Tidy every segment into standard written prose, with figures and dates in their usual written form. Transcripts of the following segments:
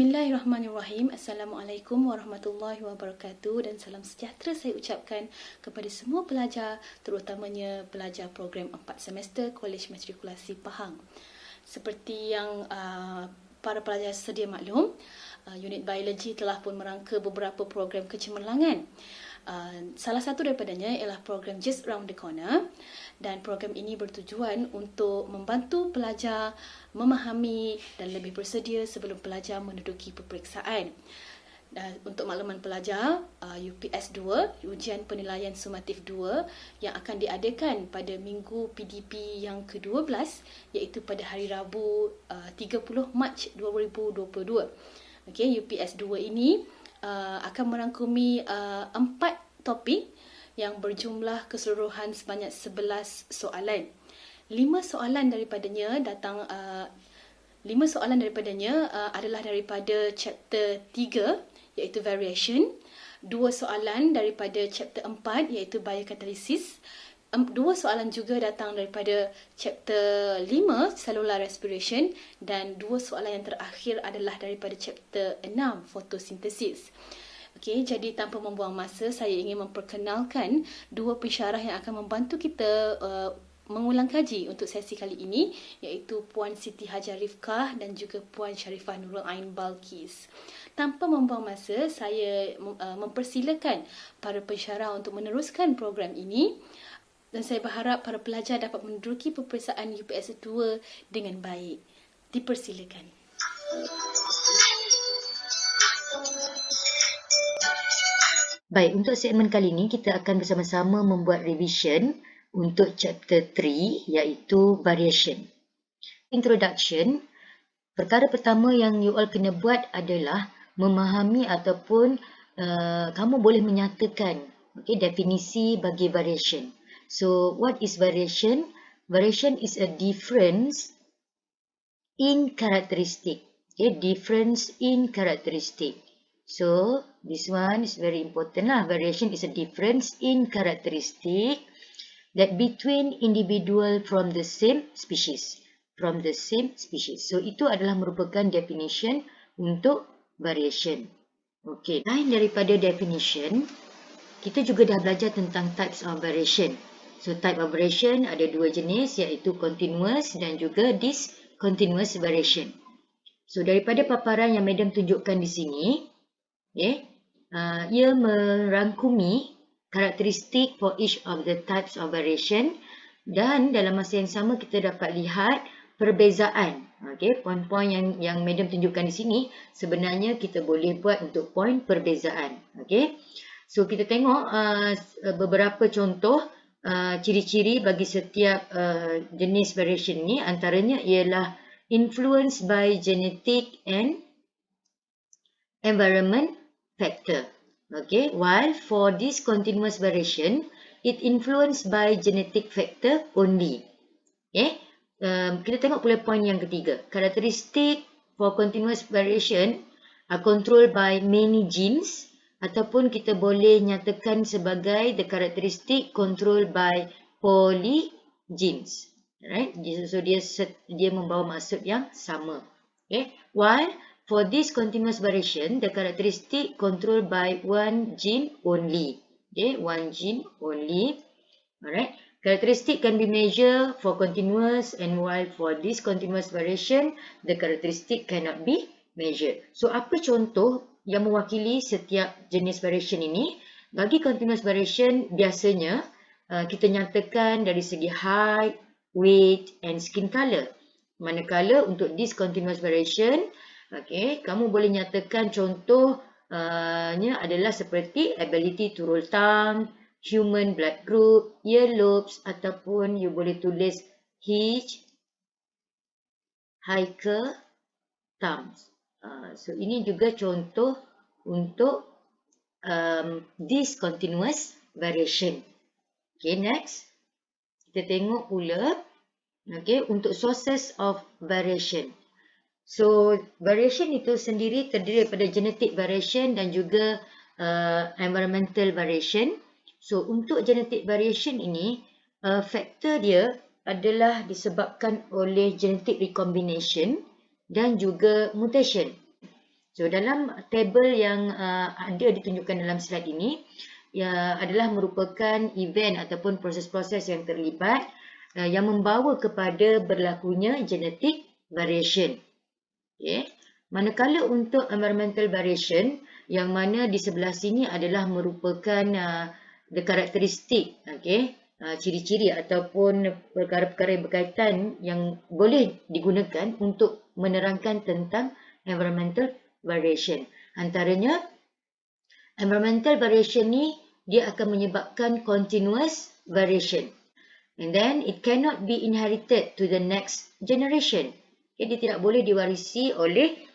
Bismillahirrahmanirrahim. Assalamualaikum warahmatullahi wabarakatuh dan salam sejahtera saya ucapkan kepada semua pelajar, terutamanya pelajar program 4 semester Kolej Matrikulasi Pahang. Seperti yang para pelajar sedia maklum, unit biologi telah pun merangka beberapa program kecemerlangan. Salah satu daripadanya ialah program Just Round the Corner, dan program ini bertujuan untuk membantu pelajar memahami dan lebih bersedia sebelum pelajar menduduki peperiksaan. Dan untuk makluman pelajar, UPS 2, Ujian Penilaian Sumatif 2, yang akan diadakan pada minggu PDP yang ke-12, iaitu pada hari Rabu 30 Mac 2022. UPS 2 ini akan merangkumi 4 topik yang berjumlah keseluruhan sebanyak 11 soalan. 5 soalan daripadanya adalah daripada chapter 3 iaitu variation, 2 soalan daripada chapter 4 iaitu biokatalisis, 2 soalan juga datang daripada chapter 5 cellular respiration, dan 2 soalan yang terakhir adalah daripada chapter 6 fotosintesis. Jadi tanpa membuang masa, saya ingin memperkenalkan 2 pensyarah yang akan membantu kita mengulang kaji untuk sesi kali ini, iaitu Puan Siti Hajar Rifkah dan juga Puan Sharifah Nurul Ain Balkis. Tanpa membuang masa, saya mempersilakan para pensyarah untuk meneruskan program ini, dan saya berharap para pelajar dapat menduduki peperiksaan UPS 2 dengan baik. Dipersilakan. Baik, untuk segmen kali ini kita akan bersama-sama membuat revision untuk chapter 3 iaitu variation. Introduction, perkara pertama yang you all kena buat adalah memahami ataupun kamu boleh menyatakan definisi bagi variation. So, what is variation? Variation is a difference in characteristic. Difference in characteristic. So, this one is very important lah. Variation is a difference in characteristic that between individual from the same species. So, itu adalah merupakan definition untuk variation. Lain daripada definition, kita juga dah belajar tentang types of variation. So, type of variation ada 2 jenis, iaitu continuous dan juga discontinuous variation. So, daripada paparan yang Madam tunjukkan di sini, ia merangkumi karakteristik for each of the types of variation, dan dalam masa yang sama kita dapat lihat perbezaan. Poin-poin yang Madam tunjukkan di sini sebenarnya kita boleh buat untuk poin perbezaan. So, kita tengok beberapa contoh ciri-ciri bagi setiap jenis variation ni. Antaranya ialah influenced by genetic and environment factor. While for discontinuous variation, it influenced by genetic factor only. Kita tengok pula poin yang ketiga. Karakteristik for continuous variation are controlled by many genes, ataupun kita boleh nyatakan sebagai the characteristic controlled by polygenes. So dia membawa maksud yang sama. While for discontinuous variation, the characteristic controlled by one gene only. One gene only. Alright. Characteristic can be measured for continuous, and while for discontinuous variation, the characteristic cannot be measured. So, apa contoh yang mewakili setiap jenis variation ini? Bagi continuous variation, biasanya kita nyatakan dari segi height, weight and skin color. Manakala untuk discontinuous variation, kamu boleh nyatakan contohnya adalah seperti ability to roll tongue, human blood group, earlobes, ataupun you boleh tulis Hiker thumbs. So, ini juga contoh untuk discontinuous variation. Next. Kita tengok pula untuk sources of variation. So, variation itu sendiri terdiri daripada genetic variation dan juga environmental variation. So, untuk genetic variation ini, faktor dia adalah disebabkan oleh genetic recombination dan juga mutation. So dalam table yang ada ditunjukkan dalam slide ini adalah merupakan event ataupun proses-proses yang terlibat yang membawa kepada berlakunya genetic variation. Okay. Manakala untuk environmental variation yang mana di sebelah sini adalah merupakan the karakteristik, ciri-ciri ataupun perkara-perkara yang berkaitan yang boleh digunakan untuk menerangkan tentang environmental variation. Antaranya, environmental variation ni dia akan menyebabkan continuous variation. And then it cannot be inherited to the next generation. Okay, dia tidak boleh diwarisi oleh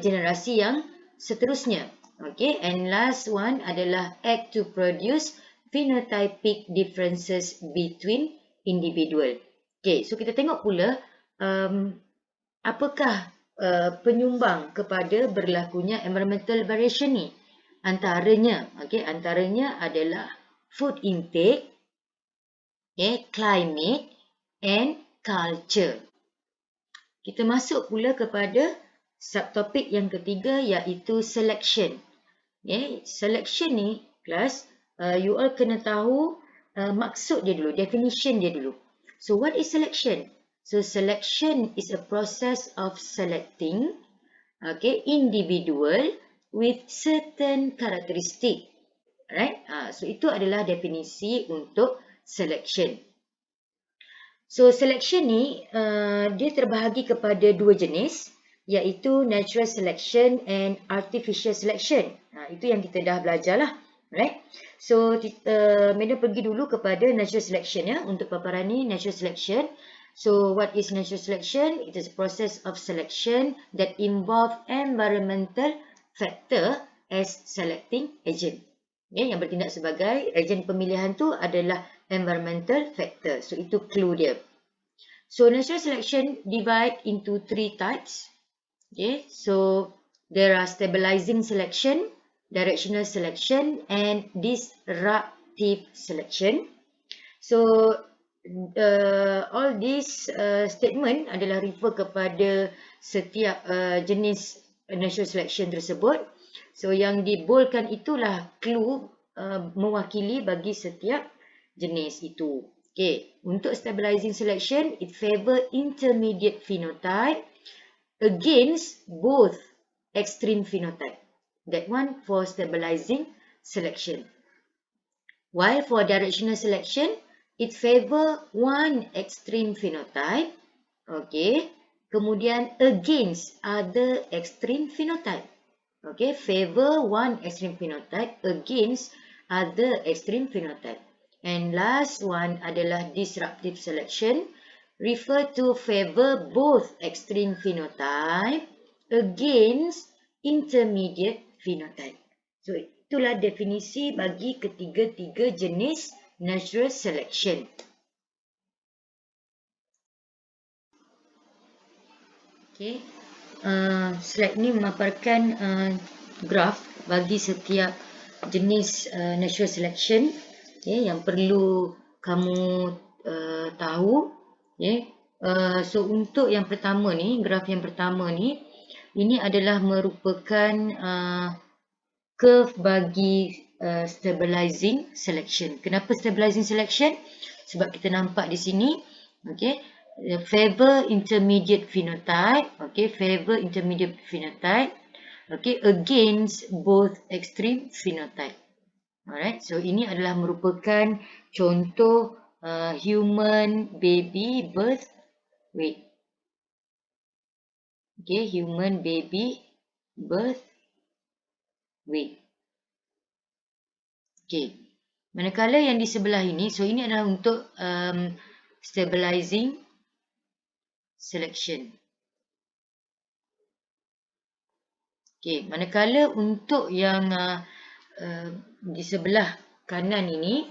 generasi yang seterusnya. Okay, and last one adalah act to produce phenotypic differences between individual. Okay, so kita tengok pula apakah penyumbang kepada berlakunya environmental variation ni. Antaranya adalah food intake, climate and culture. Kita masuk pula kepada subtopik yang ketiga iaitu selection. Selection ni kelas, you all kena tahu maksud dia dulu, definition dia dulu. So what is selection? So selection is a process of selecting individual with certain characteristic. Right? So itu adalah definisi untuk selection. So selection ni dia terbahagi kepada dua jenis, iaitu natural selection and artificial selection. Itu yang kita dah belajar lah. Right? So Madam pergi dulu kepada natural selection ya, untuk paparan ni natural selection. So what is natural selection? It is a process of selection that involve environmental factor as selecting agent. Yang bertindak sebagai agen pemilihan tu adalah environmental factor. So itu clue dia. So natural selection divide into 3 types. So there are stabilizing selection, directional selection and disruptive selection. So all these statement adalah refer kepada setiap jenis natural selection tersebut. So yang diboldkan itulah clue mewakili bagi setiap jenis itu. Untuk stabilizing selection, it favor intermediate phenotype against both extreme phenotype. That one for stabilizing selection. While for directional selection, it favor one extreme phenotype, kemudian against other extreme phenotype. Favor one extreme phenotype against other extreme phenotype. And last one adalah disruptive selection, refer to favor both extreme phenotype against intermediate phenotype. So itulah definisi bagi ketiga-tiga jenis natural selection. Slide ni memaparkan graf bagi setiap jenis natural selection yang perlu kamu tahu. So untuk yang pertama ni, graf yang pertama ni, ini adalah merupakan curve bagi stabilizing selection. Kenapa stabilizing selection? Sebab kita nampak di sini, favor intermediate phenotype, favor intermediate phenotype, against both extreme phenotype. Alright, so ini adalah merupakan contoh human baby birth weight. Human baby birth weight. Manakala yang di sebelah ini, so ini adalah untuk stabilizing selection. Manakala untuk yang di sebelah kanan ini,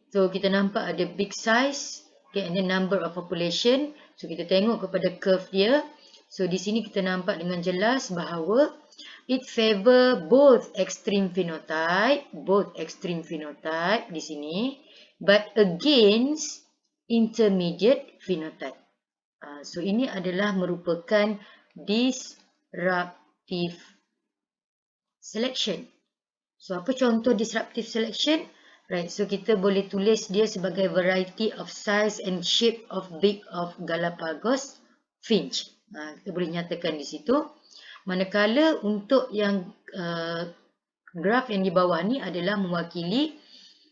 so kita nampak ada big size, and then number of population. So kita tengok kepada curve dia. So di sini kita nampak dengan jelas bahawa it favor both extreme phenotype di sini, but against intermediate phenotype. So ini adalah merupakan disruptive disruptive selection. So, apa contoh disruptive selection? Right, so kita boleh tulis dia sebagai variety of size and shape of beak of Galapagos finch. Kita boleh nyatakan di situ. Manakala untuk yang graf yang di bawah ni adalah mewakili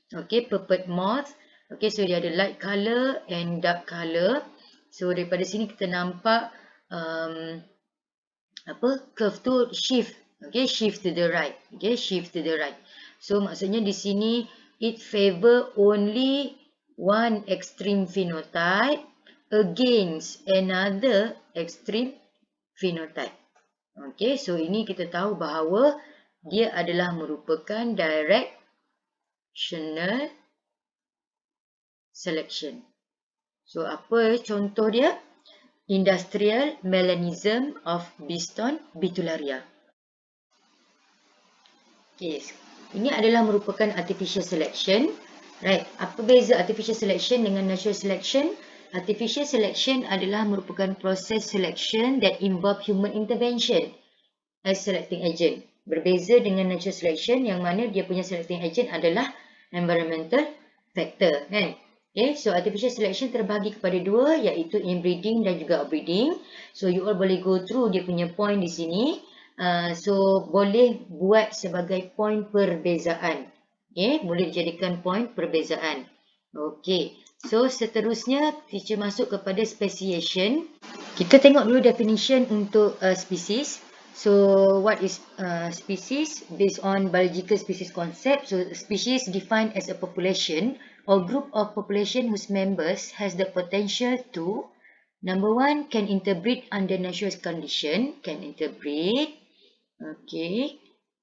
purple moth. So dia ada light color and dark color. So daripada sini kita nampak curve tu shift. Shift to the right. Shift to the right. So maksudnya di sini it favor only one extreme phenotype against another extreme phenotype. So ini kita tahu bahawa dia adalah merupakan directional selection. So apa contoh dia? Industrial melanism of Beeston beetularia. Ini adalah merupakan artificial selection. Right. Apa beza artificial selection dengan natural selection? Artificial selection adalah merupakan proses selection that involve human intervention as selecting agent. Berbeza dengan natural selection yang mana dia punya selecting agent adalah environmental factor. Kan? So artificial selection terbahagi kepada dua, iaitu inbreeding dan juga outbreeding. So you all boleh go through dia punya point di sini. So boleh buat sebagai point perbezaan. Boleh dijadikan point perbezaan. So seterusnya teacher masuk kepada speciation. Kita tengok dulu definition untuk species. So what is species? Based on biological species concept. So species defined as a population or group of population whose members has the potential to, number one, can interbreed under natural condition. Can interbreed.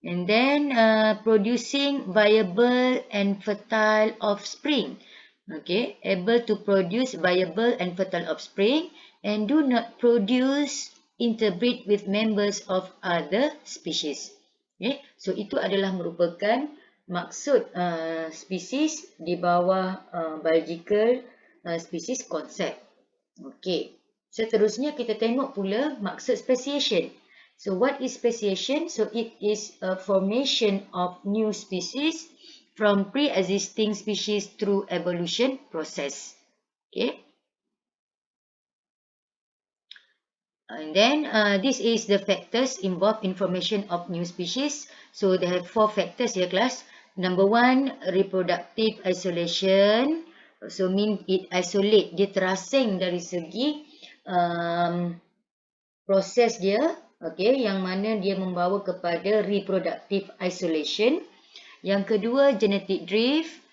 And then producing viable and fertile offspring. Able to produce viable and fertile offspring and do not produce interbreed with members of other species. So itu adalah merupakan maksud species di bawah biological species concept. Seterusnya kita tengok pula maksud speciation. So what is speciation? So it is a formation of new species from pre-existing species through evolution process. And then this is the factors involved in formation of new species. So they have 4 factors here, class. Number 1, reproductive isolation. So mean it isolate, dia terasing dari segi proses dia. Yang mana dia membawa kepada reproductive isolation. Yang kedua, genetic drift.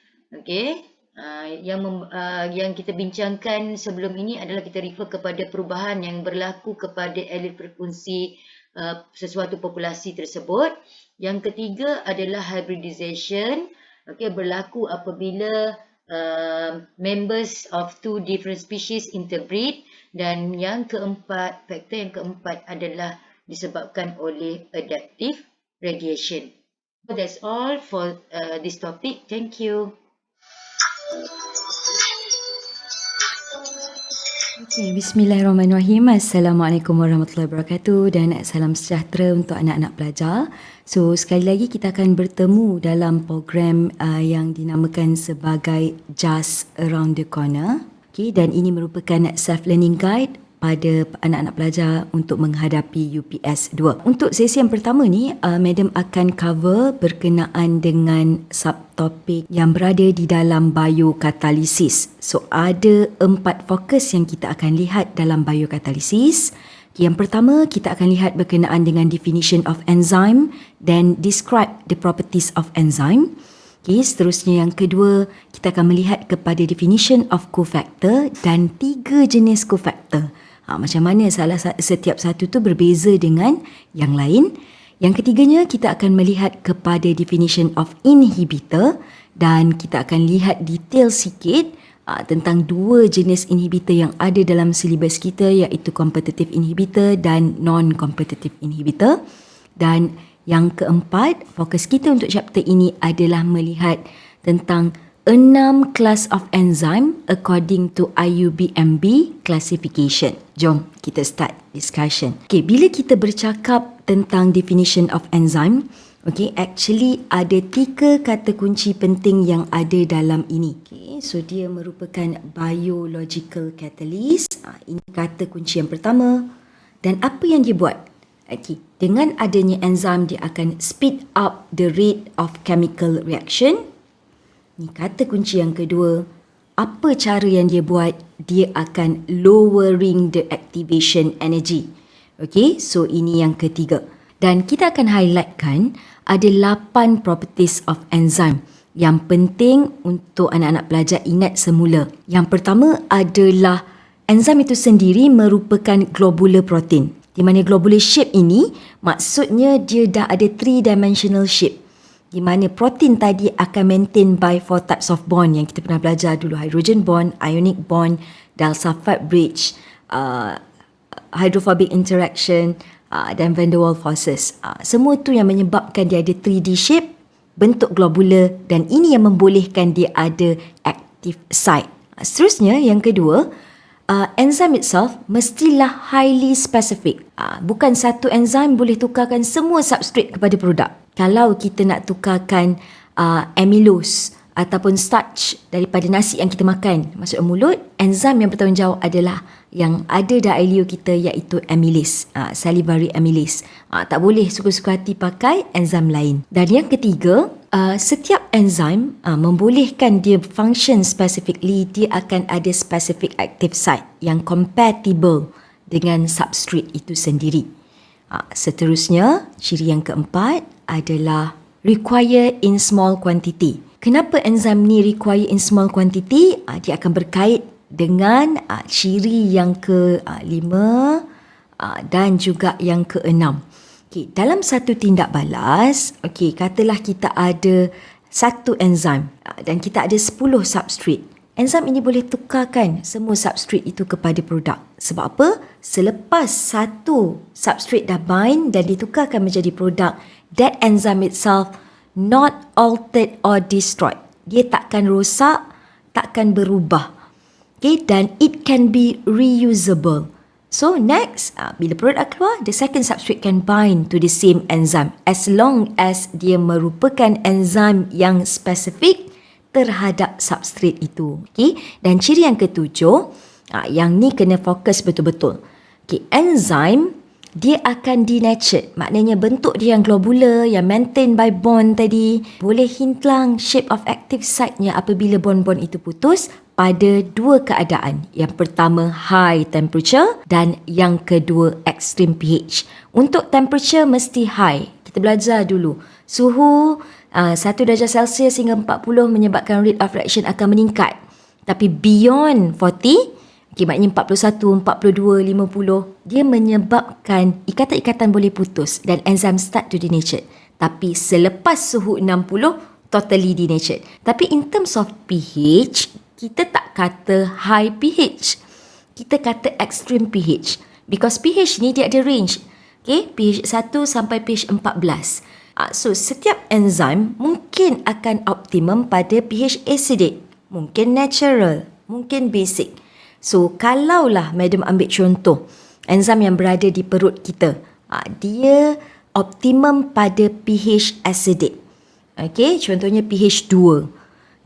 Yang kita bincangkan sebelum ini adalah kita refer kepada perubahan yang berlaku kepada allele frekuensi sesuatu populasi tersebut. Yang ketiga adalah hybridization. Berlaku apabila members of 2 different species interbreed. Dan yang keempat, faktor yang keempat adalah disebabkan oleh adaptive radiation. So that's all for this topic. Thank you. Bismillahirrahmanirrahim. Assalamualaikum warahmatullahi wabarakatuh dan salam sejahtera untuk anak-anak pelajar. So sekali lagi kita akan bertemu dalam program yang dinamakan sebagai Just Around the Corner. Dan ini merupakan self-learning guide pada anak-anak pelajar untuk menghadapi UPS 2. Untuk sesi yang pertama ni, Madam akan cover berkenaan dengan subtopik yang berada di dalam biokatalisis. So, ada 4 fokus yang kita akan lihat dalam biokatalisis. Yang pertama, kita akan lihat berkenaan dengan definition of enzyme dan describe the properties of enzyme. Seterusnya yang kedua, kita akan melihat kepada definition of cofactor dan 3 jenis cofactor. Macam mana setiap satu tu berbeza dengan yang lain. Yang ketiganya, kita akan melihat kepada definition of inhibitor dan kita akan lihat detail sikit tentang 2 jenis inhibitor yang ada dalam silibus kita, iaitu competitive inhibitor dan non-competitive inhibitor. Dan yang keempat, fokus kita untuk chapter ini adalah melihat tentang 6 class of enzyme according to IUBMB classification. Jom kita start discussion. Okay, bila kita bercakap tentang definition of enzyme, okay, actually ada 3 kata kunci penting yang ada dalam ini. Okay, so dia merupakan biological catalyst. Ini kata kunci yang pertama. Dan apa yang dia buat? Okay, dengan adanya enzim dia akan speed up the rate of chemical reaction. Ni kata kunci yang kedua. Apa cara yang dia buat? Dia akan lowering the activation energy. Okay, so ini yang ketiga. Dan kita akan highlightkan ada 8 properties of enzyme yang penting untuk anak-anak pelajar ingat semula. Yang pertama adalah enzim itu sendiri merupakan globular protein. Di mana globular shape ini maksudnya dia dah ada 3-dimensional shape. Di mana protein tadi akan maintain by 4 types of bond yang kita pernah belajar dulu. Hydrogen bond, ionic bond, disulfide bridge, hydrophobic interaction dan van der Waals forces. Semua tu yang menyebabkan dia ada 3D shape, bentuk globular, dan ini yang membolehkan dia ada active site. Seterusnya yang kedua, enzim itself mestilah highly specific. Bukan satu enzim boleh tukarkan semua substrate kepada produk. Kalau kita nak tukarkan amylose ataupun starch daripada nasi yang kita makan masuk ke mulut, enzim yang bertanggungjawab adalah yang ada dalam ileo kita iaitu amylase, salivary amylase. Tak boleh suka-suka hati pakai enzim lain. Dan yang ketiga, setiap enzim membolehkan dia function specifically, dia akan ada specific active site yang compatible dengan substrate itu sendiri. Seterusnya, ciri yang keempat adalah require in small quantity. Kenapa enzim ni require in small quantity? Dia akan berkait dengan ciri yang ke-5 dan juga yang ke-6. Okay, dalam satu tindak balas, okay, katalah kita ada satu enzim dan kita ada 10 substrate. Enzim ini boleh tukarkan semua substrate itu kepada produk. Sebab apa? Selepas satu substrate dah bind dan ditukarkan menjadi produk, that enzyme itself not altered or destroyed. Dia takkan rosak, takkan berubah. Okay, dan it can be reusable. So next, bila produk keluar, the second substrate can bind to the same enzyme as long as dia merupakan enzim yang spesifik terhadap substrate itu. Okay, dan ciri yang ketujuh, yang ni kena fokus betul-betul. Okay, enzim dia akan denatured. Maknanya bentuk dia yang globular, yang maintain by bond tadi, boleh hilang shape of active site-nya apabila bond-bond itu putus pada 2 keadaan. Yang pertama, high temperature dan yang kedua, extreme pH. Untuk temperature mesti high. Kita belajar dulu. Suhu 1 darjah Celsius hingga 40 menyebabkan rate of reaction akan meningkat. Tapi beyond 40, okay, maknanya 41, 42, 50, dia menyebabkan ikatan-ikatan boleh putus dan enzim start to denature. Tapi selepas suhu 60, totally denatured. Tapi in terms of pH, kita tak kata high pH. Kita kata extreme pH. Because pH ni dia ada range. Okay, pH 1 sampai pH 14. So, setiap enzim mungkin akan optimum pada pH acidic. Mungkin natural, mungkin basic. So, kalaulah madam ambil contoh, enzim yang berada di perut kita, dia optimum pada pH acidic. Okay, contohnya pH 2.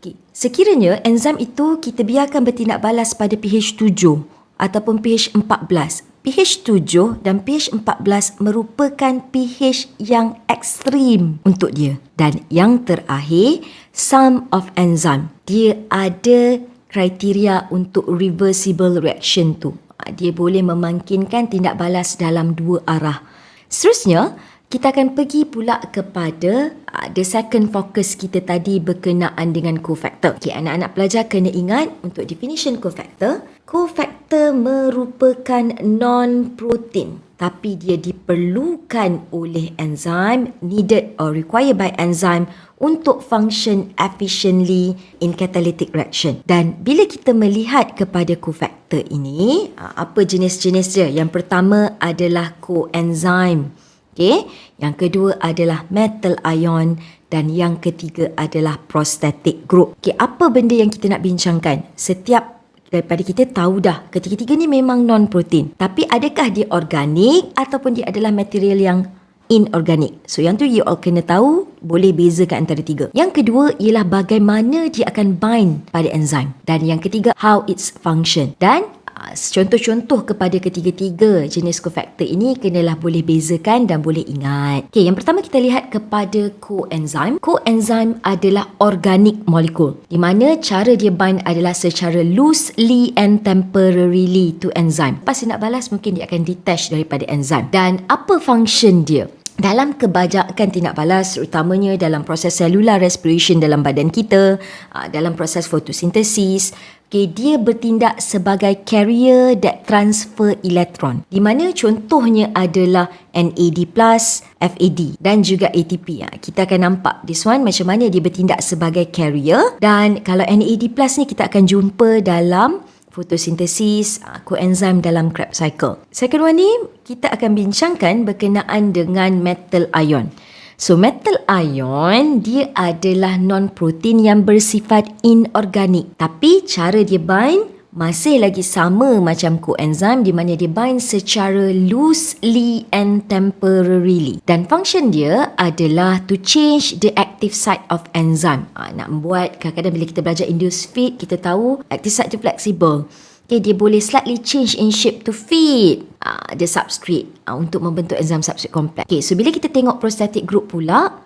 Okay. Sekiranya enzim itu kita biarkan bertindak balas pada pH 7 ataupun pH 14. pH 7 dan pH 14 merupakan pH yang ekstrim untuk dia. Dan yang terakhir, some of enzyme. Dia ada kriteria untuk reversible reaction tu. Dia boleh memungkinkan tindak balas dalam 2 arah. Seterusnya, kita akan pergi pula kepada the second focus kita tadi berkenaan dengan cofactor. Okay, anak-anak pelajar kena ingat untuk definition cofactor. Cofactor merupakan non-protein tapi dia diperlukan oleh enzim, needed or required by enzyme untuk function efficiently in catalytic reaction. Dan bila kita melihat kepada cofactor ini, apa jenis-jenis dia? Yang pertama adalah coenzyme. Okay. Yang kedua adalah metal ion dan yang ketiga adalah prostatic group. Okay, apa benda yang kita nak bincangkan? Setiap daripada kita tahu dah ketiga-tiga ni memang non-protein. Tapi adakah dia organik ataupun dia adalah material yang inorganik? So yang tu you all kena tahu, boleh bezakan antara tiga. Yang kedua ialah bagaimana dia akan bind pada enzim. Dan yang ketiga, how its function. Dan contoh-contoh kepada ketiga-tiga jenis cofactor ini kenalah boleh bezakan dan boleh ingat. Okay, yang pertama kita lihat kepada coenzym. Coenzym adalah organic molecule, di mana cara dia bind adalah secara loosely and temporarily to enzyme. Pas dia nak balas, mungkin dia akan detach daripada enzim. Dan apa function dia? Dalam kebanyakan tindak balas, terutamanya dalam proses cellular respiration dalam badan kita, dalam proses fotosintesis, dia bertindak sebagai carrier that transfer electron, di mana contohnya adalah NAD+, FAD dan juga ATP. Kita akan nampak this one macam mana dia bertindak sebagai carrier. Dan kalau NAD+ ni kita akan jumpa dalam fotosintesis, coenzym dalam Krebs cycle. Second one ni kita akan bincangkan berkenaan dengan metal ion. So metal ion dia adalah non-protein yang bersifat inorganik, tapi cara dia bind masih lagi sama macam coenzym, di mana dia bind secara loosely and temporarily. Dan function dia adalah to change the active site of enzyme. Nak membuat, kadang-kadang bila kita belajar induced fit, kita tahu active site tu flexible. Okay, dia boleh slightly change in shape to fit the substrate untuk membentuk enzim substrate complex. Okay, so bila kita tengok prostatic group pula,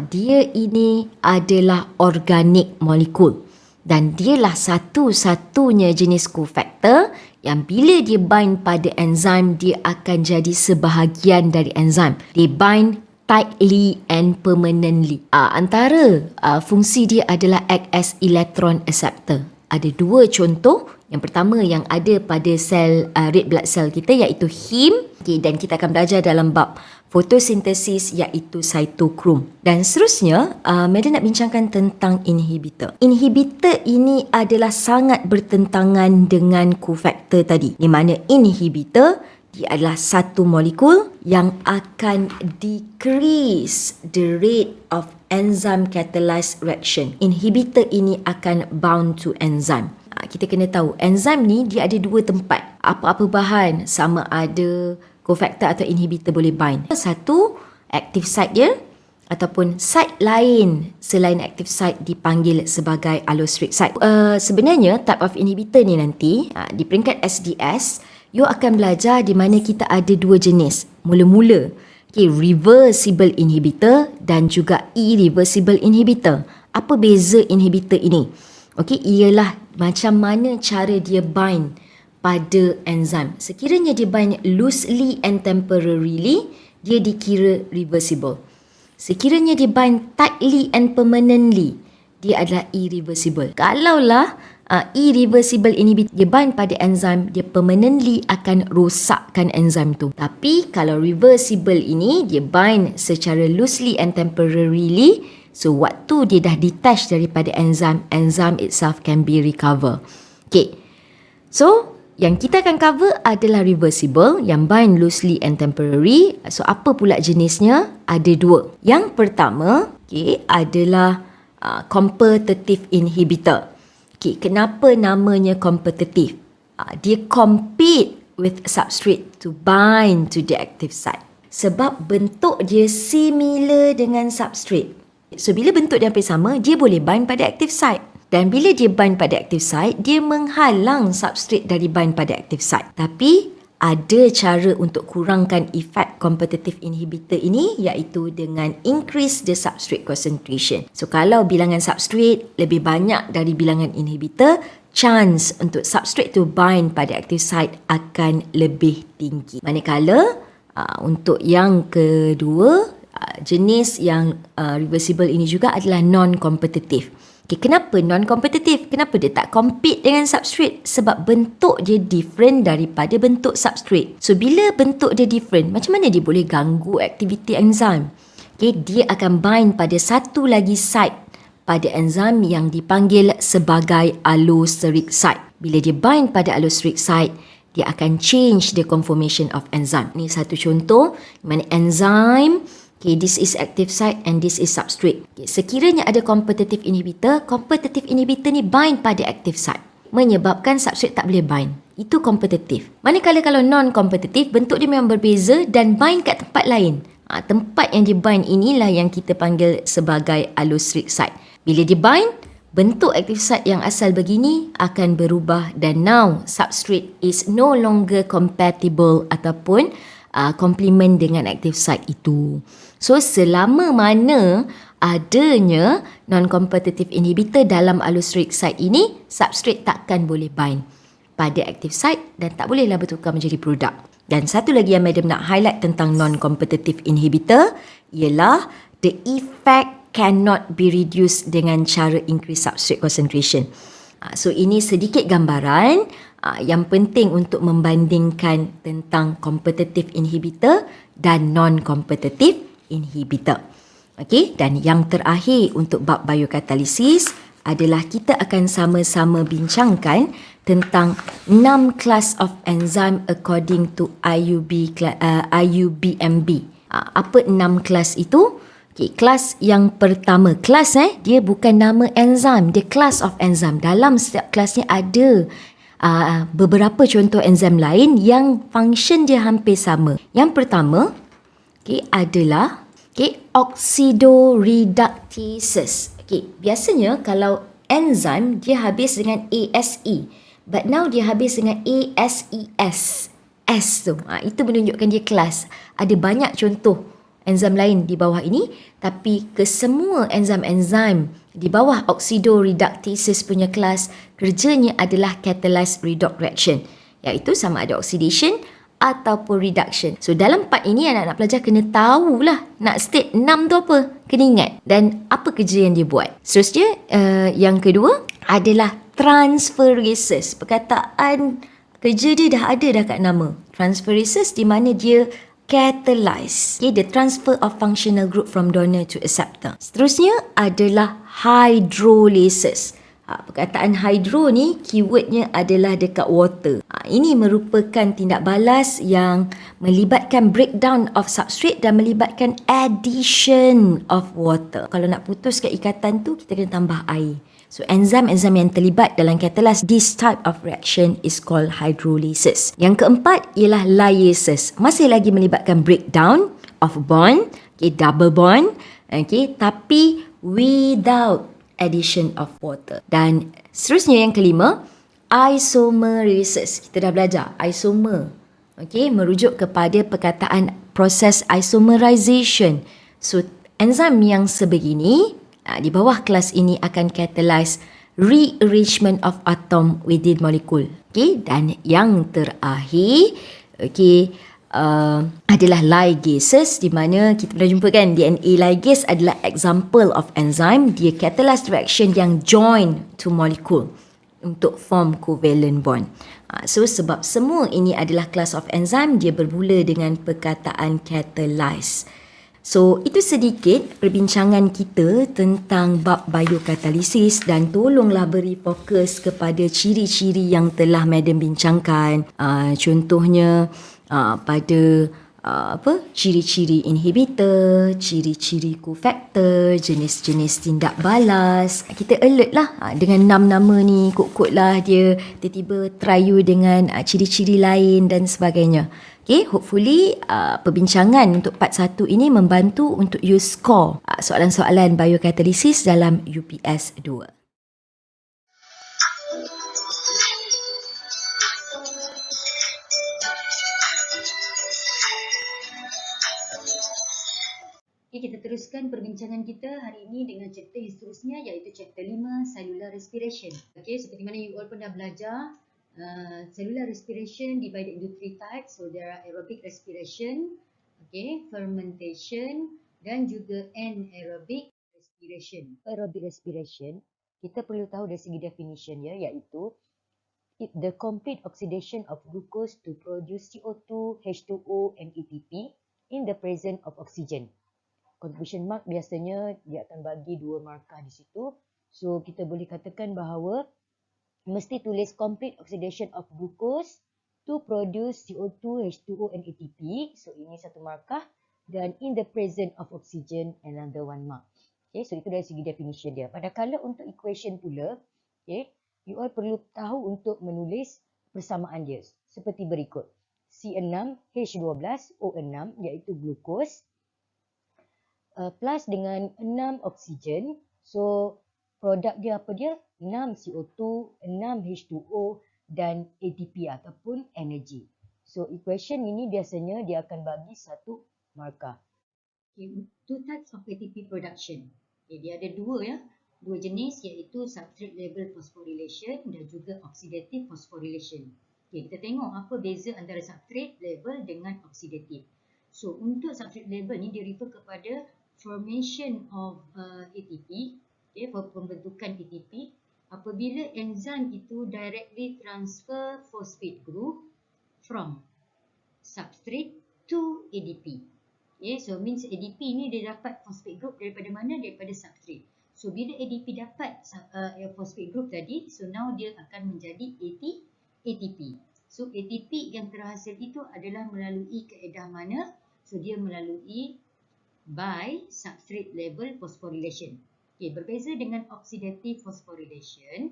dia ini adalah organic molecule. Dan dialah satu-satunya jenis cofactor yang bila dia bind pada enzim, dia akan jadi sebahagian dari enzim. Dia bind tightly and permanently. Antara fungsi dia adalah act as electron acceptor. Ada dua contoh. Yang pertama yang ada pada sel red blood cell kita iaitu heme. Okay, dan kita akan belajar dalam bab fotosintesis iaitu cytochrome. Dan seterusnya, Madam nak bincangkan tentang inhibitor. Inhibitor ini adalah sangat bertentangan dengan cofactor tadi. Di mana inhibitor dia adalah satu molekul yang akan decrease the rate of enzyme catalyzed reaction. Inhibitor ini akan bound to enzyme. Kita kena tahu enzim ni dia ada dua tempat. Apa-apa bahan sama ada cofactor atau inhibitor boleh bind. Satu, active site dia, ataupun site lain selain active site dipanggil sebagai allosteric site. Sebenarnya type of inhibitor ni nanti di peringkat SDS you akan belajar di mana kita ada dua jenis. Mula-mula, reversible inhibitor dan juga irreversible inhibitor. Apa beza inhibitor ini? Ialah macam mana cara dia bind pada enzim. Sekiranya dia bind loosely and temporarily, dia dikira reversible. Sekiranya dia bind tightly and permanently, dia adalah irreversible. Kalaulah irreversible inhibitor dia bind pada enzim, dia permanently akan rosakkan enzim tu. Tapi kalau reversible ini, dia bind secara loosely and temporarily, so waktu dia dah detach daripada enzim, enzim itself can be recover. Okay, so yang kita akan cover adalah reversible yang bind loosely and temporary. So apa pula jenisnya? Ada dua. Yang pertama adalah competitive inhibitor. Kenapa namanya competitive? Dia compete with substrate to bind to the active site. Sebab bentuk dia similar dengan substrate. So bila bentuk dia hampir sama, dia boleh bind pada active site. Dan bila dia bind pada active site, dia menghalang substrate dari bind pada active site. Tapi ada cara untuk kurangkan efek competitive inhibitor ini, iaitu dengan increase the substrate concentration. So kalau bilangan substrate lebih banyak dari bilangan inhibitor, chance untuk substrate to bind pada active site akan lebih tinggi. Manakala untuk yang kedua, jenis yang reversible ini juga adalah non-competitive. Kenapa non-competitive? Kenapa dia tak compete dengan substrate? Sebab bentuk dia different daripada bentuk substrate. So bila bentuk dia different, macam mana dia boleh ganggu aktiviti enzim? Dia akan bind pada satu lagi site pada enzim yang dipanggil sebagai allosteric site. Bila dia bind pada allosteric site, dia akan change the conformation of enzyme. Ini satu contoh di mana enzim Okay, this is active site and this is substrate. Okay, sekiranya ada competitive inhibitor ni bind pada active site, menyebabkan substrate tak boleh bind. Itu kompetitif. Manakala kalau non-kompetitif, bentuk dia memang berbeza dan bind kat tempat lain. Tempat yang dia bind inilah yang kita panggil sebagai allosteric site. Bila dia bind, bentuk active site yang asal begini akan berubah dan now substrate is no longer compatible ataupun complement dengan active site itu. So, selama mana adanya non-competitive inhibitor dalam allosteric site ini, substrate takkan boleh bind pada active site dan tak bolehlah bertukar menjadi produk. Dan satu lagi yang Madam nak highlight tentang non-competitive inhibitor ialah the effect cannot be reduced dengan cara increase substrate concentration. So, ini sedikit gambaran yang penting untuk membandingkan tentang competitive inhibitor dan non-competitive inhibitor. Okey, dan yang terakhir untuk bab biokatalisis adalah kita akan sama-sama bincangkan tentang 6 class of enzyme according to IUBMB. Apa 6 kelas itu? Okay, kelas yang pertama, kelas dia bukan nama enzim, dia class of enzyme. Dalam setiap kelas ni ada beberapa contoh enzim lain yang function dia hampir sama. Yang pertama, adalah oxidoreductases. Biasanya kalau enzim dia habis dengan ASE, but now dia habis dengan ASES. S tu, itu menunjukkan dia kelas. Ada banyak contoh enzim lain di bawah ini, tapi kesemua enzim-enzim di bawah oxidoreductases punya kelas, kerjanya adalah catalyze redox reaction, iaitu sama ada oxidation ataupun reduction. So dalam part ini anak-anak pelajar kena tahulah nak state 6 tu apa, kena ingat dan apa kerja yang dia buat. Seterusnya yang kedua adalah transferases. Perkataan kerja dia dah ada dah kat nama. Transferases di mana dia catalyze the transfer of functional group from donor to acceptor. Seterusnya adalah hydrolysis. Perkataan hydro ni keywordnya adalah dekat water. Ini merupakan tindak balas yang melibatkan breakdown of substrate dan melibatkan addition of water. Kalau nak putuskan ikatan tu, kita kena tambah air. So, enzim-enzim yang terlibat dalam catalyze this type of reaction is called hydrolysis. Yang keempat ialah lyasis. Masih lagi melibatkan breakdown of bond, double bond, tapi without addition of water. Dan seterusnya yang kelima, isomerasis. Kita dah belajar isomer. Merujuk kepada perkataan proses isomerization. So, enzim yang sebegini di bawah kelas ini akan catalyze rearrangement of atom within molecule. Dan yang terakhir, adalah ligases, di mana kita pernah jumpa kan DNA ligase adalah example of enzyme. Dia catalyze reaction yang join to molecule untuk form covalent bond. So sebab semua ini adalah class of enzyme, dia bermula dengan perkataan catalyze. So itu sedikit perbincangan kita tentang bab biokatalisis dan tolonglah beri fokus kepada ciri-ciri yang telah Madam bincangkan. Contohnya pada ciri-ciri inhibitor, ciri-ciri cofactor, jenis-jenis tindak balas. Kita alert lah dengan 6 nama ni, kod-kod lah dia tiba-tiba try dengan ciri-ciri lain dan sebagainya. Hopefully perbincangan untuk part 1 ini membantu untuk you score soalan-soalan biokatalisis dalam UPS 2. Kita teruskan perbincangan kita hari ini dengan chapter yang seterusnya, iaitu chapter 5, cellular respiration. Seperti mana you all pun dah belajar, cellular respiration divided into 3 types. So there are aerobic respiration, fermentation dan juga anaerobic respiration. Aerobic respiration, kita perlu tahu dari segi definition iaitu the complete oxidation of glucose to produce CO2, H2O and ATP in the presence of oxygen. Contribution mark biasanya dia akan bagi 2 markah di situ. So kita boleh katakan bahawa mesti tulis complete oxidation of glucose to produce CO2, H2O and ATP. So ini 1 markah. dan in the presence of oxygen another 1 mark. Okay, so itu dari segi definition dia. Padahal untuk equation pula, okay, you all perlu tahu untuk menulis persamaan dia seperti berikut. C6H12O6 iaitu glukos plus dengan 6 oksigen. So produk dia apa dia? 6 CO2, 6 H2O dan ATP ataupun energy. So equation ini biasanya dia akan bagi satu markah. Okay, two types of ATP production. Okay, dia ada dua jenis iaitu substrate level phosphorylation dan juga oxidative phosphorylation. Okay, kita tengok apa beza antara substrate level dengan oxidative. So untuk substrate level ni dia refer kepada formation of ATP, okay, pembentukan ATP apabila enzim itu directly transfer phosphate group from substrate to ADP. Okay, so means ADP ni dia dapat phosphate group daripada mana? Daripada substrate. So bila ADP dapat phosphate group tadi, so now dia akan menjadi ATP. So ATP yang terhasil itu adalah melalui kaedah mana? So dia melalui by substrate level phosphorylation. Okay, berbeza dengan oxidative phosphorylation,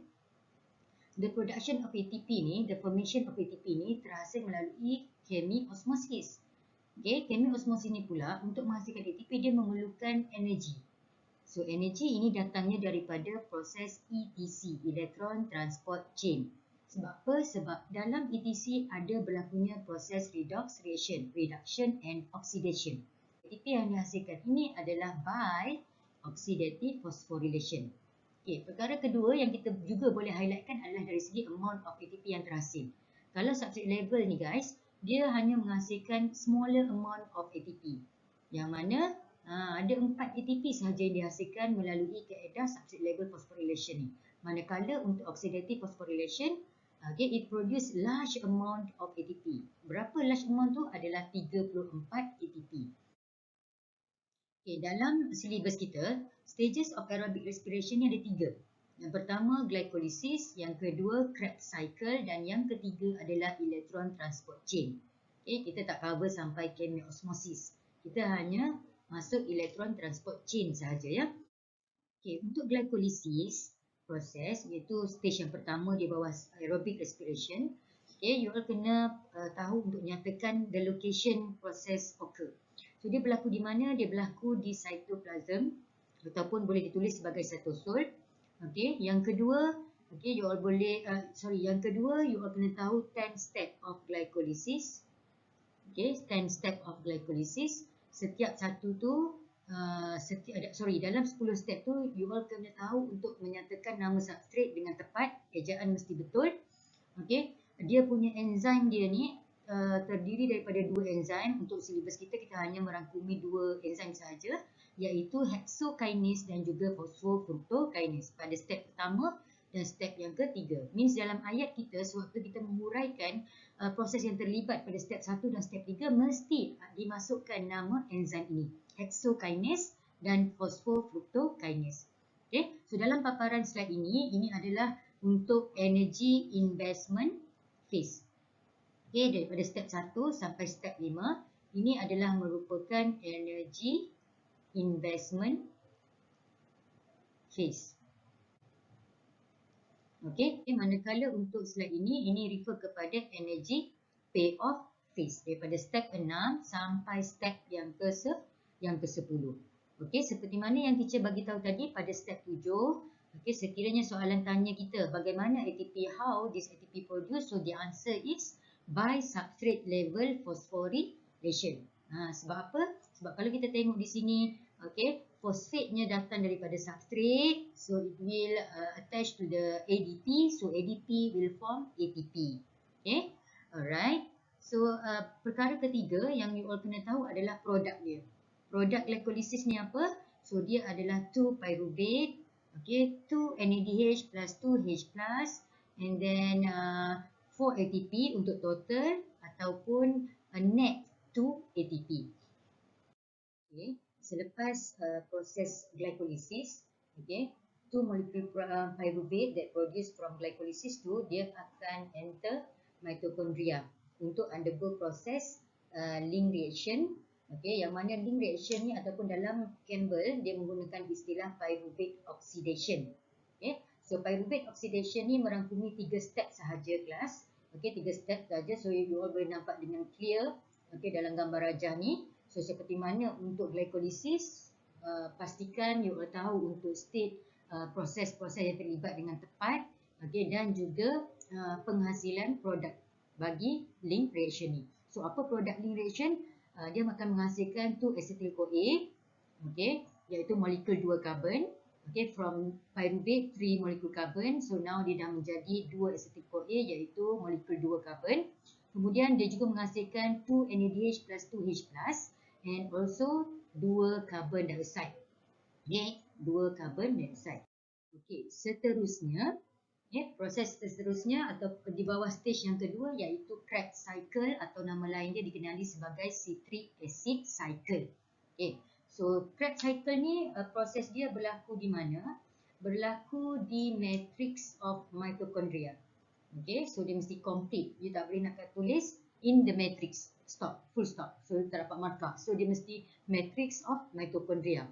the production of ATP ni, the formation of ATP ni terhasil melalui chemiosmosis. Okay, chemiosmosis ni pula untuk menghasilkan ATP dia memerlukan energi. So energi ini datangnya daripada proses ETC, electron transport chain. Sebab apa? Sebab dalam ETC ada berlakunya proses redox reaction, reduction and oxidation. ATP yang dihasilkan ini adalah by oxidative phosphorylation. Okay, perkara kedua yang kita juga boleh highlightkan adalah dari segi amount of ATP yang terhasil. Kalau substrate level ni guys, dia hanya menghasilkan smaller amount of ATP. Yang mana ada 4 ATP sahaja yang dihasilkan melalui kaedah substrate level phosphorylation ni. Manakala untuk oxidative phosphorylation, okay, it produce large amount of ATP. Berapa large amount tu? Adalah 34 ATP. Okay, dalam silibus kita, stages of aerobic respiration ni ada 3. Yang pertama glycolysis, yang kedua Krebs cycle dan yang ketiga adalah electron transport chain. Okay, kita tak cover sampai chemiosmosis. Kita hanya masuk electron transport chain sahaja ya. Okay, untuk glycolysis proses iaitu stage yang pertama di bawah aerobic respiration. Okay, you all kena tahu untuk nyatakan the location process occur. So dia berlaku di mana? Dia berlaku di cytoplasm ataupun boleh ditulis sebagai cytosol. Okay, yang kedua, okay, you all boleh yang kedua you all kena tahu 10 step of glycolysis. Okay, 10 step of glycolysis. Setiap satu tu dalam 10 step tu you all kena tahu untuk menyatakan nama substrate dengan tepat, ejaan mesti betul. Okay, dia punya enzim dia ni terdiri daripada 2 enzim. Untuk silibus kita hanya merangkumi 2 enzim sahaja, iaitu hexokinase dan juga phosphofructokinase pada step pertama dan step yang ketiga. Means dalam ayat kita sewaktu kita menguraikan proses yang terlibat pada step 1 dan step 3 mesti dimasukkan nama enzim ini, hexokinase dan phosphofructokinase. Okay, so dalam paparan slide ini adalah untuk energy investment phase. Okay, daripada step 1 sampai step 5 ini adalah merupakan energy investment phase. Okay, manakala untuk slide ini refer kepada energy payoff phase daripada step 6 sampai step yang ke-10. Okay, seperti mana yang teacher bagi tahu tadi pada step 7. Okay, sekiranya soalan tanya kita bagaimana ATP, how this ATP produced, so the answer is by substrate level phosphorylation. Sebab apa? Sebab kalau kita tengok di sini, okay, fosfatenya datang daripada substrate, so it will attach to the ADP, so ADP will form ATP. Okay, alright. So perkara ketiga yang you all kena tahu adalah produk dia. Produk glycolysis ni apa? So dia adalah 2-pyruvate, okay, 2 NADH plus 2H plus, and then 4 ATP untuk total ataupun net 2 ATP. Okay, selepas proses glycolysis, okay, 2 molecule pyruvate that produced from glycolysis tu dia akan enter mitochondria untuk undergo proses link reaction Okey, yang mana link reaction ni ataupun dalam Campbell dia menggunakan istilah pyruvate oxidation. Okey, so pyruvate oxidation ni merangkumi 3 step sahaja kelas. Okey, 3 step sahaja, so you all boleh nampak dengan clear okey dalam gambar rajah ni. So seperti mana untuk glycolysis, pastikan you all tahu untuk state proses-proses yang terlibat dengan tepat, okey, dan juga penghasilan produk bagi link reaction ni. So apa produk link reaction? Dia akan menghasilkan 2 acetyl-CoA, okey, iaitu molekul 2 karbon. Okay, from pyruvate 3 molekul karbon, so now dia dah menjadi 2 acetyl-CoA iaitu molekul 2 karbon. Kemudian dia juga menghasilkan 2 NADH plus 2H plus and also 2 carbon dioxide. Okay, 2 carbon dioxide. Okay, seterusnya, proses seterusnya atau di bawah stage yang kedua iaitu Krebs cycle atau nama lain dia dikenali sebagai citric acid cycle. Okay. So Krebs cycle ni proses dia berlaku di mana? Berlaku di matrix of mitochondria. Okay, so dia mesti complete. You tak boleh nak tulis in the matrix. Stop, full stop. So tak dapat markah. So dia mesti matrix of mitochondria.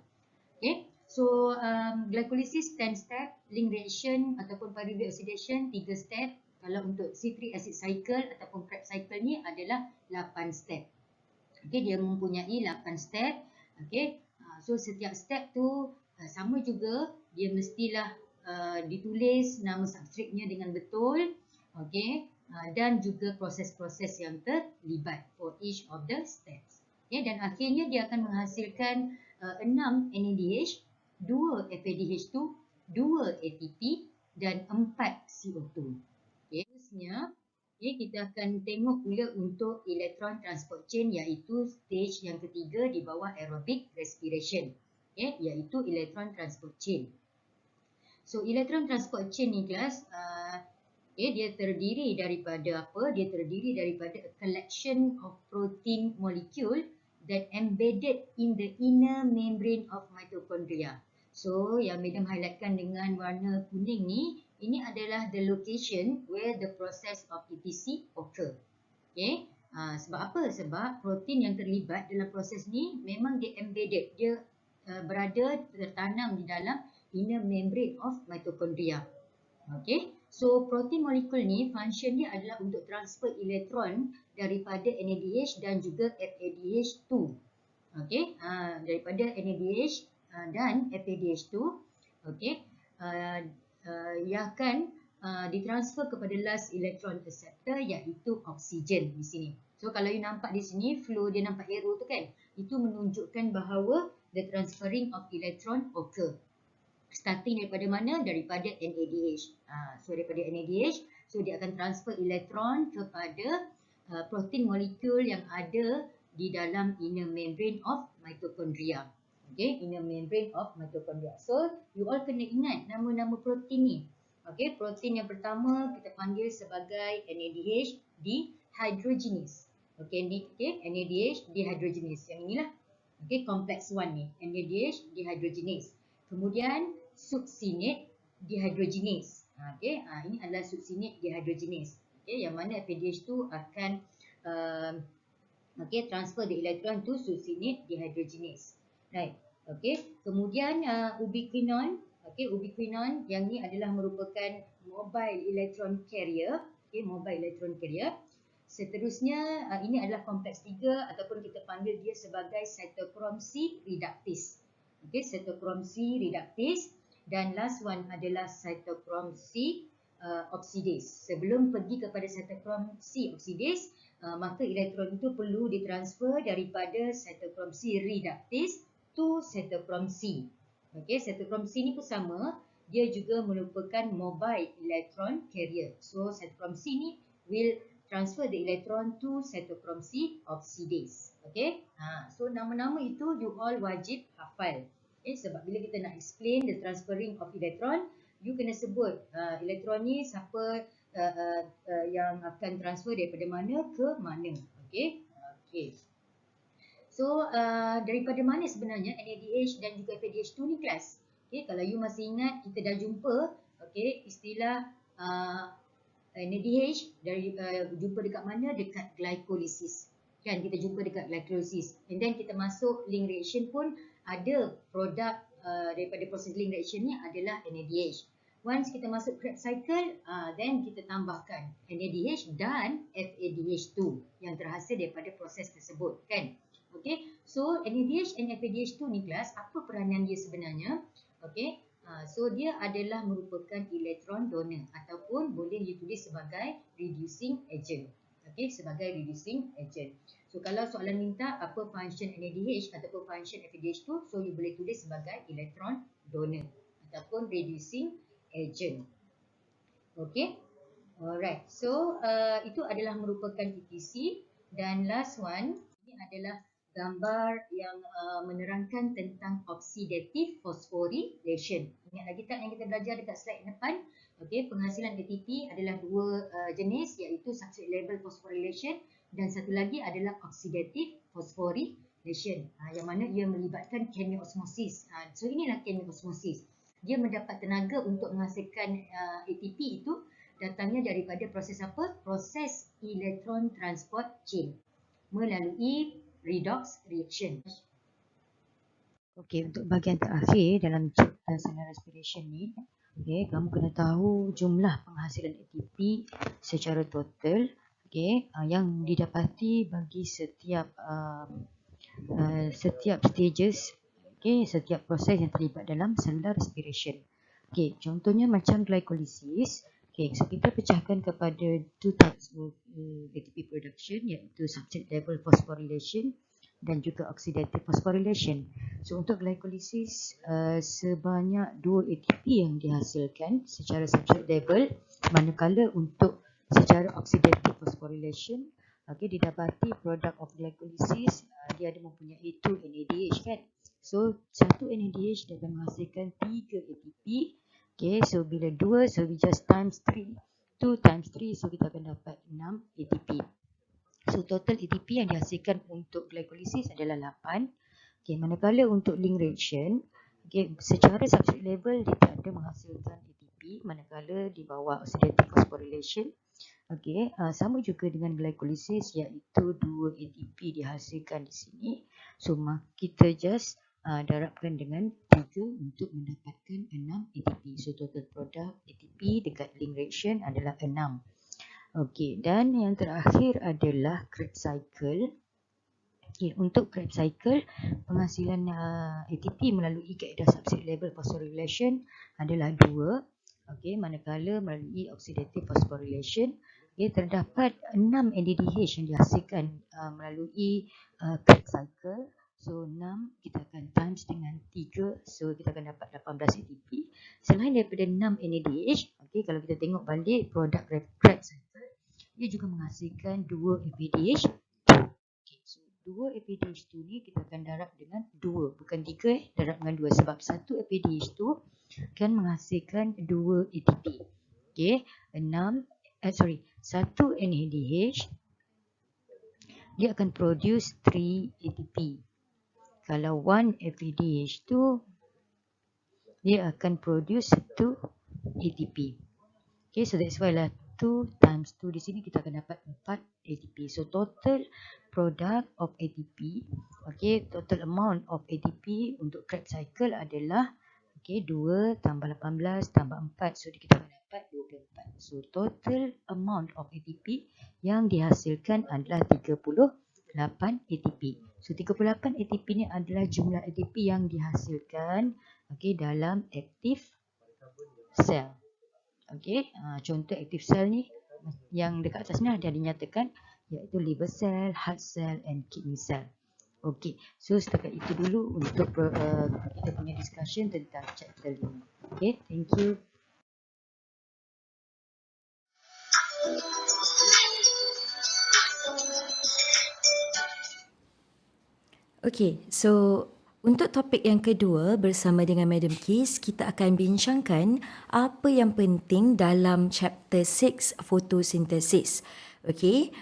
Okay. So glycolysis 10 step, link reaction ataupun pyruvate oxidation 3 step. Kalau untuk citric acid cycle ataupun Krebs cycle ni adalah 8 step. Okay, dia mempunyai 8 step. Okay, so setiap step tu sama juga, dia mestilah ditulis nama substratenya dengan betul. Okay, dan juga proses-proses yang terlibat for each of the steps. Okay, dan akhirnya dia akan menghasilkan 6 NADH, 2 FADH2, 2 ATP dan 4 CO2. Okay, seterusnya kita akan tengok pula untuk electron transport chain iaitu stage yang ketiga di bawah aerobic respiration. Okay, iaitu electron transport chain. So electron transport chain ni kelas, dia terdiri daripada apa? Dia terdiri daripada a collection of protein molecule that embedded in the inner membrane of mitochondria. So yang Madam highlightkan dengan warna kuning ni, ini adalah the location where the process of ETC occur. Okay? Sebab apa? Sebab protein yang terlibat dalam proses ni memang dia embedded. Dia berada tertanam di dalam inner membrane of mitochondria. Okay? So protein molekul ni function dia adalah untuk transfer elektron daripada NADH dan juga FADH2. Okay? Daripada NADH dan FADH2. Okay? Ia akan ditransfer kepada last electron acceptor iaitu oksigen di sini. So kalau you nampak di sini flow dia nampak arrow tu kan, itu menunjukkan bahawa the transferring of electron occur. Starting daripada mana? Daripada NADH. So daripada NADH, so dia akan transfer elektron kepada protein molekul yang ada di dalam inner membrane of mitochondria. Okay, inner membrane of mitochondria. So you all kena ingat nama-nama protein ni. Okay, protein yang pertama kita panggil sebagai NADH dehydrogenase. Okay, NADH dehydrogenase. Yang inilah. Okay, complex 1 ni. NADH dehydrogenase. Kemudian succinate dehydrogenase. Okay, ini adalah succinate dehydrogenase. Okay, yang mana FADH2 akan transfer the electron to succinate dehydrogenase. Right. Okay, kemudian ubiquinone. Okay, ubiquinone yang ni adalah merupakan mobile electron carrier. Okay, mobile electron carrier. Seterusnya ini adalah kompleks 3 ataupun kita panggil dia sebagai cytochrome C reductase. Okay, cytochrome C reductase. Dan last one adalah cytochrome C oxidase. Sebelum pergi kepada cytochrome C oxidase, maka elektron itu perlu ditransfer daripada cytochrome C reductase to cytochrome C. Okay, cytochrome C ni pun sama, dia juga merupakan mobile electron carrier. So cytochrome C ni will transfer the electron to cytochrome C oxidase. Okay, so nama-nama itu you all wajib hafal. Okay, sebab bila kita nak explain the transferring of electron, you kena sebut elektron ni siapa yang akan transfer daripada mana ke mana. Okay, okay. So daripada mana sebenarnya NADH dan juga FADH2 ni kelas? Okay, kalau you masih ingat kita dah jumpa istilah NADH dari jumpa dekat mana? Dekat glycolysis. Kan kita jumpa dekat glycolysis. And then kita masuk link reaction pun ada produk daripada proses link reaction ni adalah NADH. Once kita masuk Krebs cycle, then kita tambahkan NADH dan FADH2 yang terhasil daripada proses tersebut, kan? Okay, so NADH and FADH2 ni kelas, apa peranan dia sebenarnya? Okay, so dia adalah merupakan elektron donor ataupun boleh ditulis sebagai reducing agent. Okay, sebagai reducing agent. So kalau soalan minta apa function NADH ataupun function FADH2, so you boleh tulis sebagai elektron donor ataupun reducing agent. Okay, alright. So itu adalah merupakan ETC. Dan last one, ini adalah gambar yang menerangkan tentang oxidative phosphorylation. Ingat lagi tak yang kita belajar dekat slide depan? Okey, penghasilan ATP adalah dua jenis, iaitu substrate level phosphorylation dan satu lagi adalah oxidative phosphorylation, yang mana ia melibatkan chemiosmosis. So inilah chemiosmosis. Dia mendapat tenaga untuk menghasilkan ATP itu datangnya daripada proses apa? Proses elektron transport chain melalui redox reaction. Okey, untuk bahagian terakhir dalam cipta salular respiration ni, okey, kamu kena tahu jumlah penghasilan ATP secara total, okey, yang didapati bagi setiap stages, okey, setiap proses yang terlibat dalam cellular respiration. Okey, contohnya macam glycolysis. Okey, so kita pecahkan kepada two types of ATP production, iaitu substrate level phosphorylation dan juga oxidative phosphorylation. So untuk glycolysis sebanyak 2 ATP yang dihasilkan secara substrate level, manakala untuk secara oxidative phosphorylation, okay, didapati product of glycolysis dia ada mempunyai 2 NADH, kan. So satu NADH dia akan menghasilkan 3 ATP. Okay, so bila 2, so we just times 3. 2 times 3, so kita akan dapat 6 ATP. So total ATP yang dihasilkan untuk glycolysis adalah 8. Okay, manakala untuk link reaction, okay, secara substrate level dia tak ada menghasilkan ATP manakala di bawah oxidative phosphorylation. Okay, sama juga dengan glycolysis, iaitu 2 ATP dihasilkan di sini. So kita just darabkan dengan 3 untuk mendapatkan 6 ATP. So total produk ATP dekat link reaction adalah 6. Okey, dan yang terakhir adalah Krebs cycle. Okey, untuk Krebs cycle, penghasilan ATP melalui kaedah substrate level phosphorylation adalah 2. Okey, manakala melalui oxidative phosphorylation, okay, terdapat 6 NADH yang dihasilkan melalui Krebs cycle. So 6 kita akan times dengan 3, so kita akan dapat 18 ATP. Selain daripada 6 NADH, okay, kalau kita tengok balik produk Krebs cycle, dia juga menghasilkan 2 FADH2. Okay, so 2 FADH2 ni kita akan darab dengan 2, bukan 3, darab dengan 2 sebab 1 FADH2 akan menghasilkan 2 ATP. Okay, 1 NADH dia akan produce 3 ATP. Kalau 1 FADH2 dia akan produce 2 ATP. Okay, so that's why lah 2 times 2 di sini kita akan dapat 4 ATP. So total product of ATP, okay, total amount of ATP untuk Krebs cycle adalah, okay, 2 tambah 18 tambah 4, so kita akan dapat 24. So total amount of ATP yang dihasilkan adalah 38 ATP. So 38 ATP ni adalah jumlah ATP yang dihasilkan, okay, dalam active cell. Okay, contoh active cell ni yang dekat atas ni ada dinyatakan, iaitu liver cell, heart cell and kidney cell. Okay, so setakat itu dulu untuk kita punya discussion tentang chapter 5. Okay, thank you. Okay, so untuk topik yang kedua bersama dengan Madam Kis, kita akan bincangkan apa yang penting dalam chapter 6 photosynthesis. Okay,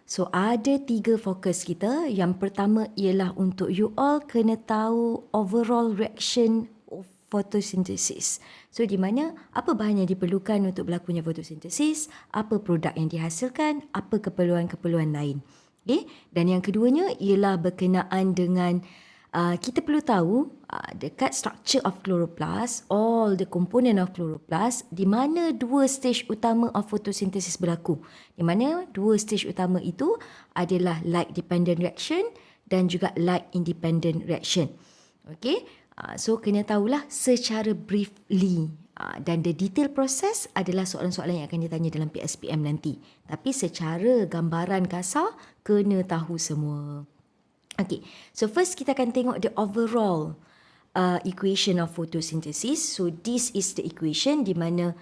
so ada 3 fokus kita. Yang pertama ialah untuk you all kena tahu overall reaction of photosynthesis. So di mana apa bahan yang diperlukan untuk berlakunya fotosintesis, apa produk yang dihasilkan, apa keperluan-keperluan lain. Okay? Dan yang keduanya ialah berkenaan dengan kita perlu tahu dekat structure of chloroplast, all the component of chloroplast, di mana dua stage utama of photosynthesis berlaku. Di mana dua stage utama itu adalah light dependent reaction dan juga light independent reaction. Okay? So kena tahulah secara briefly. Dan the detail process adalah soalan-soalan yang akan ditanya dalam PSPM nanti. Tapi secara gambaran kasar, kena tahu semua. Okay, so first kita akan tengok the overall equation of photosynthesis. So this is the equation di mana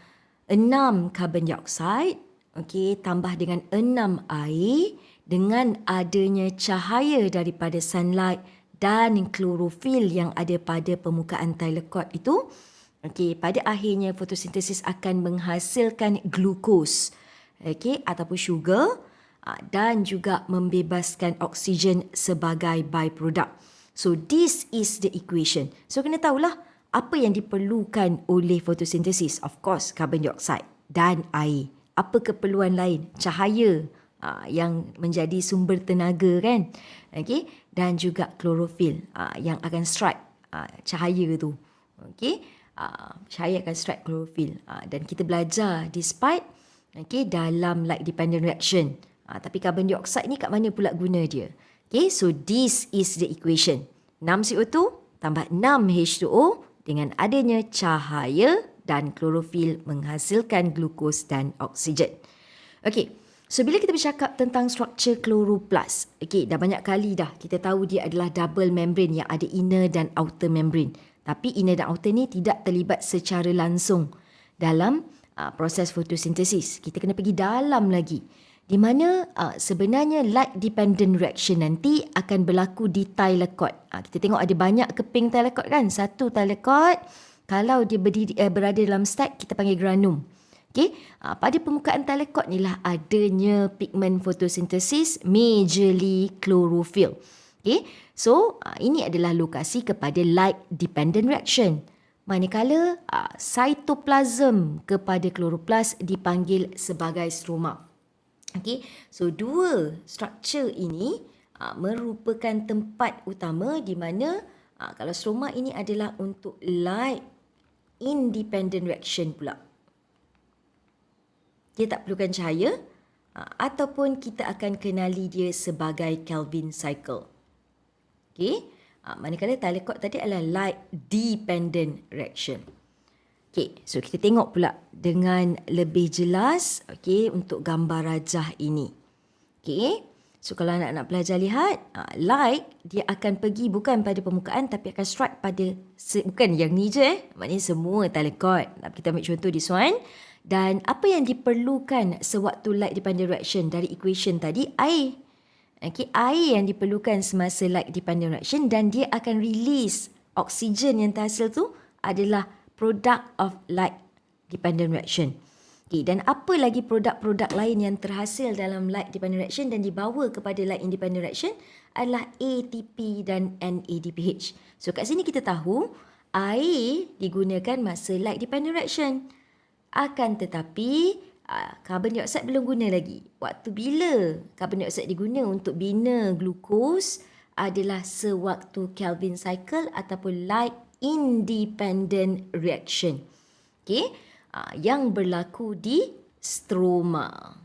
6 carbon dioxide, okay, tambah dengan 6 air dengan adanya cahaya daripada sunlight dan klorofil yang ada pada permukaan thylakoid itu. Okay, pada akhirnya fotosintesis akan menghasilkan glukos, okay, ataupun sugar dan juga membebaskan oksigen sebagai byproduct. So this is the equation. So kena tahulah apa yang diperlukan oleh fotosintesis. Of course, carbon dioxide dan air. Apa keperluan lain? Cahaya yang menjadi sumber tenaga kan. Okay? Dan juga klorofil yang akan strike cahaya tu. Okay? Cahaya akan strike klorofil. Dan kita belajar despite dalam light dependent reaction. Tapi carbon dioxide ni kat mana pula guna dia? Okay, so this is the equation. 6 CO2 tambah 6 H2O dengan adanya cahaya dan klorofil menghasilkan glukos dan oksigen. Okay, so bila kita bercakap tentang struktur chloroplast, okay, dah banyak kali dah kita tahu dia adalah double membrane yang ada inner dan outer membrane. Tapi inner dan outer ni tidak terlibat secara langsung dalam proses fotosintesis. Kita kena pergi dalam lagi. Di mana sebenarnya light dependent reaction nanti akan berlaku di thylakoid. Kita tengok ada banyak keping thylakoid kan. Satu thylakoid, kalau dia berada dalam state, kita panggil granum. Okay? Pada permukaan thylakoid ni lah adanya pigment fotosintesis, majorly chlorophyll. Okay? So, ini adalah lokasi kepada light dependent reaction. Manakala cytoplasm kepada chloroplast dipanggil sebagai stroma. Okay, so dua struktur ini merupakan tempat utama di mana kalau stroma ini adalah untuk light independent reaction pula. Dia tak perlukan cahaya ataupun kita akan kenali dia sebagai Calvin cycle. Okay, manakala thylakoid tadi adalah light dependent reaction. Okay, so kita tengok pula dengan lebih jelas, okay, untuk gambar rajah ini. Okay, so kalau anak-anak pelajar lihat, light dia akan pergi bukan pada permukaan tapi akan strike pada, bukan yang ni je maknanya semua thylakoid. Kita ambil contoh this one. Dan apa yang diperlukan sewaktu light dependent reaction dari equation tadi? Air. Okay, air yang diperlukan semasa light dependent reaction dan dia akan release oksigen yang terhasil tu adalah product of light dependent reaction. Okay, dan apa lagi produk-produk lain yang terhasil dalam light dependent reaction dan dibawa kepada light independent reaction adalah ATP dan NADPH. So kat sini kita tahu air digunakan masa light dependent reaction. Akan tetapi carbon dioxide belum guna lagi. Waktu bila carbon dioxide diguna untuk bina glukos adalah sewaktu Calvin cycle ataupun light independent reaction. Okay, yang berlaku di stroma.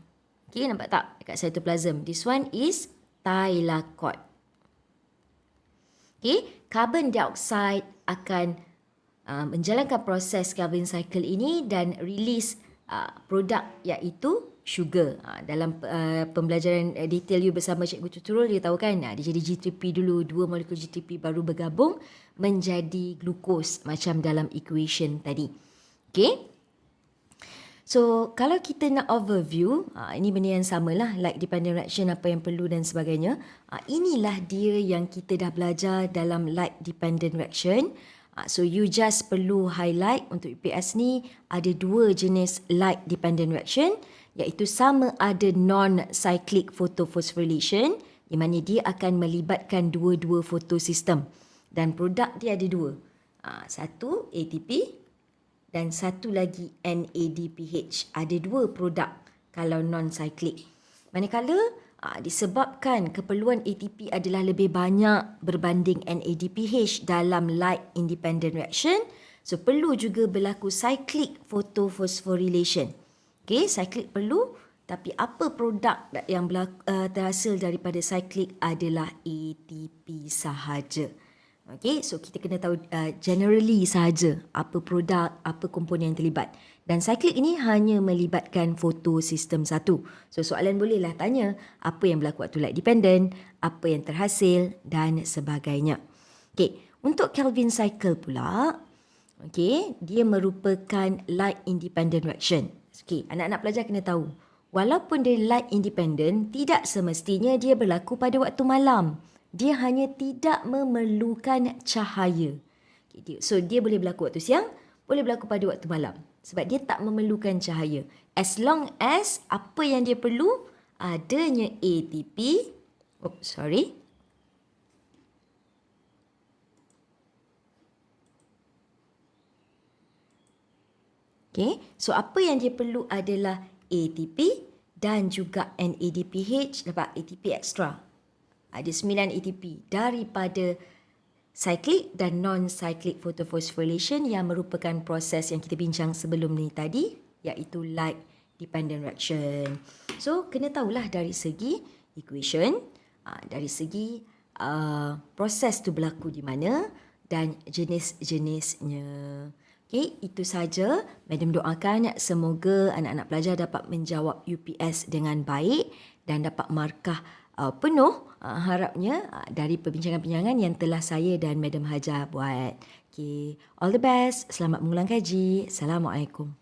Okay, nampak tak dekat cytoplasm? This one is thylakoid. Okay, carbon dioxide akan menjalankan proses Calvin cycle ini dan release produk iaitu sugar. Dalam pembelajaran detail you bersama Cikgu Tuturul, dia tahu kan, dia jadi G3P dulu, 2 molekul G3P baru bergabung menjadi glukos macam dalam equation tadi. Okay. So, kalau kita nak overview, ini benda yang samalah, light dependent reaction, apa yang perlu dan sebagainya. Inilah dia yang kita dah belajar dalam light dependent reaction. So, you just perlu highlight untuk UPS ni, ada dua jenis light dependent reaction, iaitu sama ada non-cyclic photophosphorylation, di mana dia akan melibatkan dua-dua fotosistem. Dan produk dia ada dua. Satu ATP dan satu lagi NADPH. Ada dua produk kalau non-cyclic. Manakala disebabkan keperluan ATP adalah lebih banyak berbanding NADPH dalam light independent reaction, so perlu juga berlaku cyclic photophosphorylation. Okey, cyclic perlu, tapi apa produk yang terhasil daripada cyclic adalah ATP sahaja. Okey, so kita kena tahu generally sahaja apa produk, apa komponen yang terlibat. Dan cyclic ini hanya melibatkan fotosistem satu. So soalan bolehlah tanya apa yang berlaku waktu light dependent, apa yang terhasil dan sebagainya. Okey, untuk Kelvin cycle pula, okey, dia merupakan light independent reaction. Okey, anak-anak pelajar kena tahu, walaupun dia light independent, tidak semestinya dia berlaku pada waktu malam. Dia hanya tidak memerlukan cahaya. So dia boleh berlaku waktu siang, boleh berlaku pada waktu malam. Sebab dia tak memerlukan cahaya. As long as apa yang dia perlu adanya ATP. Okay, so apa yang dia perlu adalah ATP dan juga NADPH, dapat ATP extra. Ada 9 ATP daripada cyclic dan non-cyclic photophosphorylation yang merupakan proses yang kita bincang sebelum ni tadi, iaitu light dependent reaction. So, kena tahulah dari segi equation, dari segi proses tu berlaku di mana dan jenis-jenisnya. Okay, itu saja. Madam doakan semoga anak-anak pelajar dapat menjawab UPS dengan baik dan dapat markah penuh harapnya dari perbincangan-perbincangan yang telah saya dan Madam Hajar buat. Okay, all the best. Selamat mengulang kaji. Assalamualaikum.